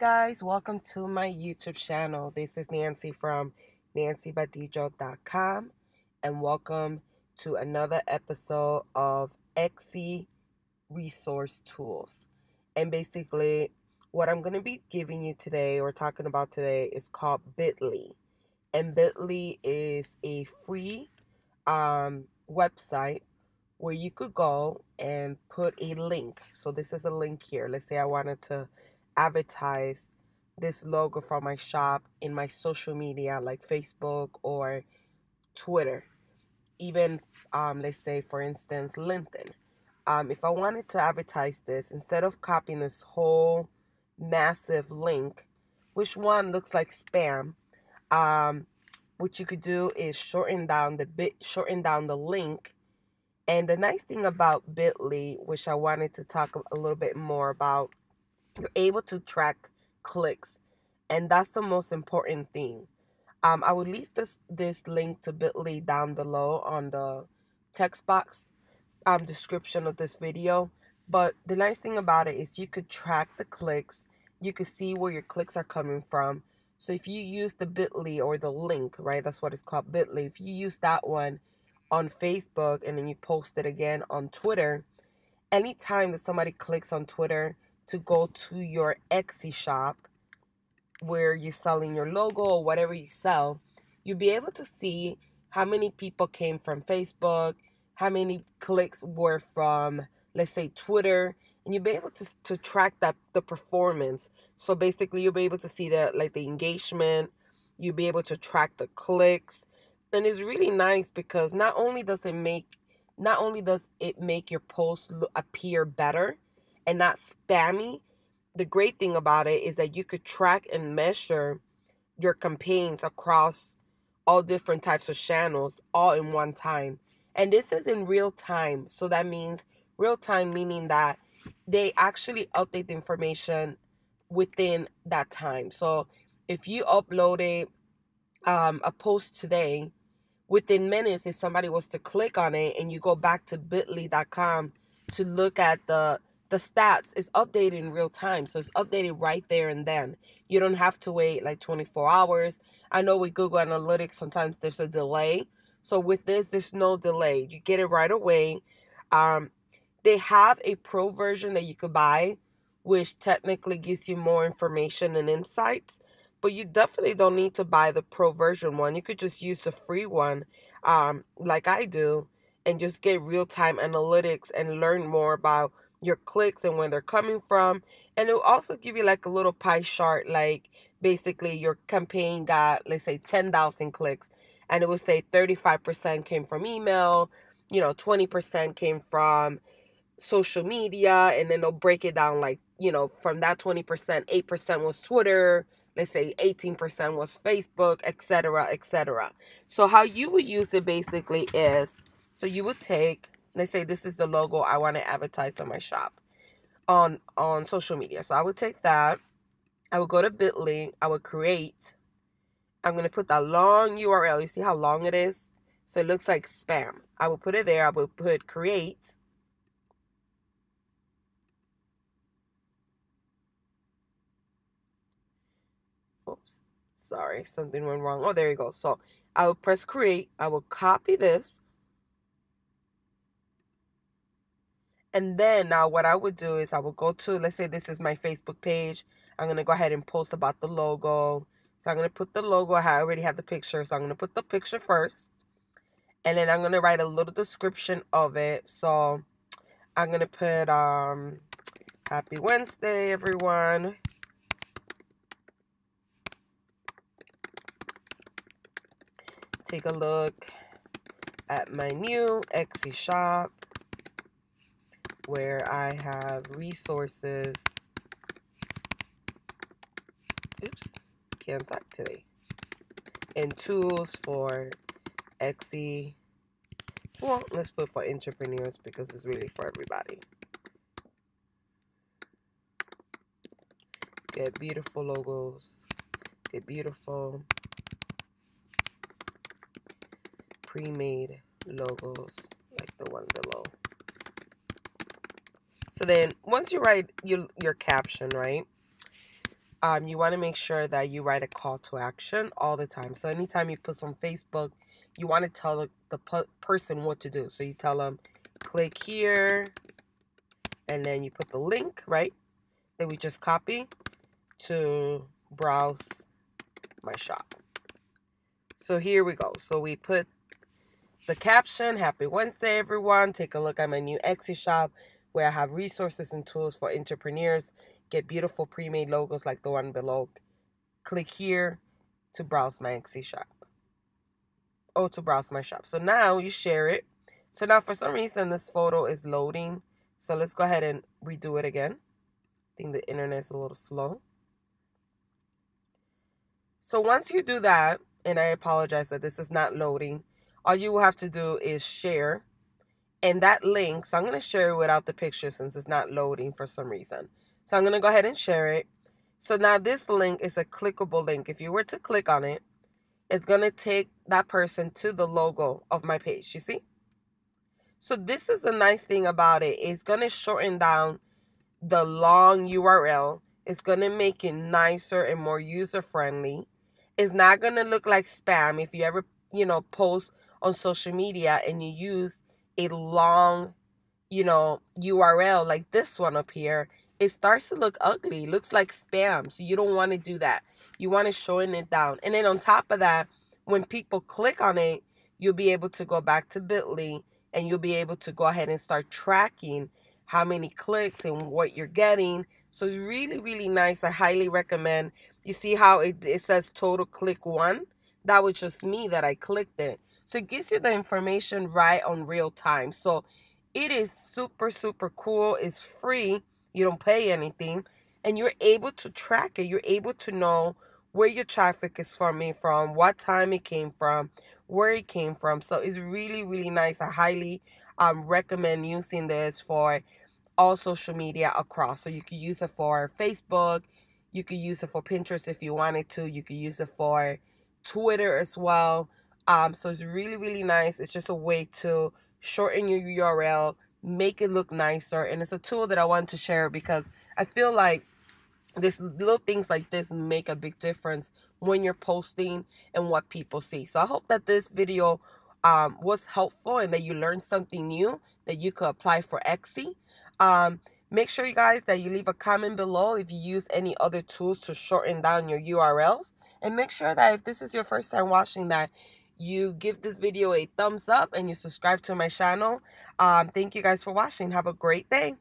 guys, welcome to my YouTube channel. This is Nancy from nancybadillo.com, and welcome to another episode of Etsy Resource Tools. And basically what I'm going to be giving you today or talking about today is called Bitly. And Bitly is a free website where you could go and put a link. So this is a link here. Let's say I wanted to advertise this logo for my shop in my social media like Facebook or Twitter, even let's say for instance LinkedIn. If I wanted to advertise this, instead of copying this whole massive link, which one looks like spam, what you could do is shorten down the link. And the nice thing about Bitly, which I wanted to talk a little bit more about, you're able to track clicks, and that's the most important thing. I would leave this link to Bitly down below on the text box description of this video. But the nice thing about it is you could track the clicks. You could see where your clicks are coming from. So if you use the Bitly or the link, right, that's what it's called, Bitly. If you use that one on Facebook and then you post it again on Twitter, anytime that somebody clicks on Twitter to go to your Etsy shop where you're selling your logo or whatever you sell, you'll be able to see how many people came from Facebook, how many clicks were from, let's say, Twitter, and you'll be able to track the performance. So basically you'll be able to see the engagement, you'll be able to track the clicks. And it's really nice because not only does it make your post appear better and not spammy, the great thing about it is that you could track and measure your campaigns across all different types of channels all in one time. And this is in real time. So that means real time, meaning that they actually update the information within that time. So if you uploaded a post today, within minutes, if somebody was to click on it and you go back to bitly.com to look at the stats, it's updated in real time. So it's updated right there and then. You don't have to wait like 24 hours. I know with Google Analytics, sometimes there's a delay. So with this, there's no delay. You get it right away. They have a pro version that you could buy, which technically gives you more information and insights. But you definitely don't need to buy the pro version one. You could just use the free one, like I do, and just get real-time analytics and learn more about your clicks and where they're coming from. And it will also give you like a little pie chart, like basically your campaign got, let's say, 10,000 clicks, and it would say 35% came from email, 20% came from social media, and then they'll break it down like, from that 20%, 8% was Twitter, let's say 18% was Facebook, etc., etc. So how you would use it basically is, so you would take, let's say this is the logo I want to advertise on my shop on social media. So I would take that, I would go to Bitly, I would create, I'm going to put that long URL. You see how long it is? So it looks like spam. I will put it there. I will put create. Oops, sorry, something went wrong. Oh, there you go. So I will press create. I will copy this. And then now what I would do is I will go to, let's say this is my Facebook page. I'm going to go ahead and post about the logo. So I'm going to put the logo. I already have the picture. So I'm going to put the picture first. And then I'm going to write a little description of it. So I'm going to put Happy Wednesday, everyone. Take a look at my new Etsy shop where I have resources. Oops, can't talk today. And tools for Etsy. Well, let's put for entrepreneurs because it's really for everybody. Get beautiful logos. Get beautiful pre-made logos like the one below. So then once you write your caption, right, you want to make sure that you write a call to action all the time. So anytime you put on Facebook, you want to tell the person what to do. So you tell them, click here, and then you put the link, right, that we just copied to browse my shop. So here we go. So we put the caption, Happy Wednesday, everyone. Take a look at my new Etsy shop where I have resources and tools for entrepreneurs. Get beautiful pre-made logos like the one below. Click here to browse my Etsy shop. Oh, to browse my shop. So now you share it. So now for some reason this photo is loading. So let's go ahead and redo it again. I think the internet is a little slow. So once you do that, and I apologize that this is not loading, all you will have to do is share. And that link, so I'm going to share it without the picture since it's not loading for some reason. So I'm going to go ahead and share it. So now this link is a clickable link. If you were to click on it, it's going to take that person to the logo of my page, you see? So this is the nice thing about it. It's going to shorten down the long URL. It's going to make it nicer and more user-friendly. It's not going to look like spam if you ever, post on social media and you use a long, URL like this one up here. It starts to look ugly. It looks like spam. So you don't want to do that. You want to shorten it down. And then on top of that, when people click on it, you'll be able to go back to Bitly and you'll be able to go ahead and start tracking how many clicks and what you're getting. So it's really, really nice. I highly recommend. You see how it says total click 1? That was just me that I clicked it. So it gives you the information right on real time. So it is super, super cool. It's free. You don't pay anything. And you're able to track it. You're able to know where your traffic is coming from, what time it came from, where it came from. So it's really, really nice. I highly recommend using this for all social media across. So you could use it for Facebook. You could use it for Pinterest if you wanted to. You could use it for Twitter as well. So it's really, really nice. It's just a way to shorten your URL, make it look nicer. And it's a tool that I want to share because I feel like this little things like this make a big difference when you're posting and what people see. So I hope that this video was helpful and that you learned something new that you could apply for Etsy. Make sure, you guys, that you leave a comment below if you use any other tools to shorten down your URLs. And make sure that if this is your first time watching, that you give this video a thumbs up and you subscribe to my channel. Thank you guys for watching. Have a great day.